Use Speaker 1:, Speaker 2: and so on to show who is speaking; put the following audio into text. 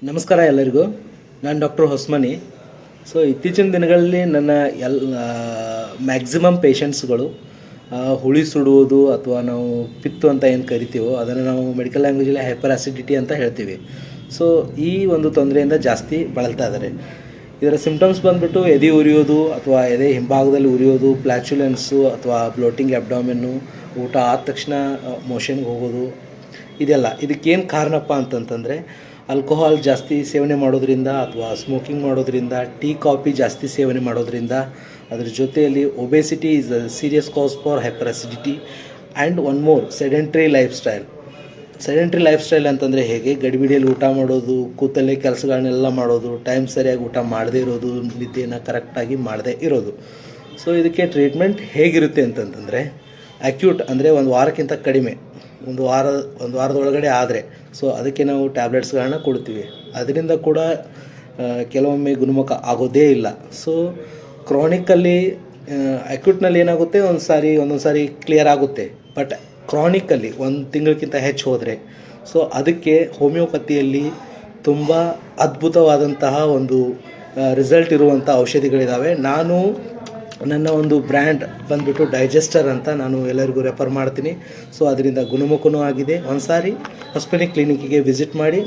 Speaker 1: ನಮಸ್ಕಾರ ಎಲ್ಲರಿಗೂ. ನಾನು ಡಾಕ್ಟರ್ ಹೊಸ್ಮನಿ. ಸೊ ಇತ್ತೀಚಿನ ದಿನಗಳಲ್ಲಿ ನನ್ನ ಮ್ಯಾಕ್ಸಿಮಮ್ ಪೇಷಂಟ್ಸ್ಗಳು ಹುಳಿ ಸುಡುವುದು ಅಥವಾ ನಾವು ಪಿತ್ತು ಅಂತ ಏನು ಕರಿತೀವೋ ಅದನ್ನು ನಾವು ಮೆಡಿಕಲ್ ಲ್ಯಾಂಗ್ವೇಜಲ್ಲಿ ಹೈಪರ್ ಆಸಿಡಿಟಿ ಅಂತ ಹೇಳ್ತೀವಿ. ಸೊ ಈ ಒಂದು ತೊಂದರೆಯಿಂದ ಜಾಸ್ತಿ ಬಳಲ್ತಾ ಇದ್ದಾರೆ. ಇದರ ಸಿಂಪ್ಟಮ್ಸ್ ಬಂದುಬಿಟ್ಟು ಎದೆ ಉರಿಯೋದು ಅಥವಾ ಎದೆ ಹಿಂಭಾಗದಲ್ಲಿ ಉರಿಯೋದು, ಫ್ಲ್ಯಾಚುಲೆನ್ಸು ಅಥವಾ ಬ್ಲೋಟಿಂಗ್ ಅಬ್ಡಾಮಿನ್ನು, ಊಟ ಆದ ತಕ್ಷಣ ಮೋಷನ್ಗೆ ಹೋಗೋದು, ಇದೆಲ್ಲ. ಇದಕ್ಕೇನು ಕಾರಣಪ್ಪ ಅಂತಂತಂದರೆ ಆಲ್ಕೋಹಾಲ್ ಜಾಸ್ತಿ ಸೇವನೆ ಮಾಡೋದ್ರಿಂದ ಅಥವಾ ಸ್ಮೋಕಿಂಗ್ ಮಾಡೋದ್ರಿಂದ, ಟೀ ಕಾಫಿ ಜಾಸ್ತಿ ಸೇವನೆ ಮಾಡೋದ್ರಿಂದ, ಅದರ ಜೊತೆಯಲ್ಲಿ obesity is a serious cause for hyper acidity. And one more, sedentary lifestyle ಅಂತಂದರೆ ಹೇಗೆ? ಗಡಿಬಿಡಿಯಲ್ಲಿ ಊಟ ಮಾಡೋದು, ಕೂತಲ್ಲೇ ಕೆಲಸಗಳನ್ನೆಲ್ಲ ಮಾಡೋದು, ಟೈಮ್ ಸರಿಯಾಗಿ ಊಟ ಮಾಡದೇ ಇರೋದು, ನಿದ್ದೆಯನ್ನು ಕರೆಕ್ಟಾಗಿ ಮಾಡದೇ ಇರೋದು. ಸೊ ಇದಕ್ಕೆ ಟ್ರೀಟ್ಮೆಂಟ್ ಹೇಗಿರುತ್ತೆ ಅಂತಂತಂದರೆ, ಅಕ್ಯೂಟ್ ಅಂದರೆ ಒಂದು ವಾರಕ್ಕಿಂತ ಕಡಿಮೆ, ಒಂದು ವಾರದೊಳಗಡೆ ಆದರೆ ಸೊ ಅದಕ್ಕೆ ನಾವು ಟ್ಯಾಬ್ಲೆಟ್ಸ್ಗಳನ್ನ ಕೊಡ್ತೀವಿ. ಅದರಿಂದ ಕೂಡ ಕೆಲವೊಮ್ಮೆ ಗುಣಮುಖ ಆಗೋದೇ ಇಲ್ಲ. ಸೊ ಕ್ರಾನಿಕಲ್ಲಿ ಅಕ್ಯೂಟ್ನಲ್ಲಿ ಏನಾಗುತ್ತೆ, ಒಂದೊಂದು ಸಾರಿ ಕ್ಲಿಯರ್ ಆಗುತ್ತೆ. ಬಟ್ ಕ್ರಾನಿಕಲ್ಲಿ 1 ತಿಂಗಳಕ್ಕಿಂತ ಹೆಚ್ಚು ಹೋದರೆ ಸೊ ಅದಕ್ಕೆ ಹೋಮಿಯೋಪತಿಯಲ್ಲಿ ತುಂಬ ಅದ್ಭುತವಾದಂತಹ ಒಂದು ರಿಸಲ್ಟ್ ಇರುವಂಥ ಔಷಧಿಗಳಿದ್ದಾವೆ. ನನ್ನ ಒಂದು ಬ್ರ್ಯಾಂಡ್ ಬಂದುಬಿಟ್ಟು ಡೈಜೆಸ್ಟರ್ ಅಂತ ನಾನು ಎಲ್ಲರಿಗೂ ರೆಫರ್ ಮಾಡ್ತೀನಿ. ಸೊ ಅದರಿಂದ ಗುಣಮುಖನೂ ಆಗಿದೆ. ಒಂದು ಸಾರಿ ಹೊಸ್ಪೇಟೆ ಕ್ಲಿನಿಕ್ಕಿಗೆ ವಿಸಿಟ್ ಮಾಡಿ.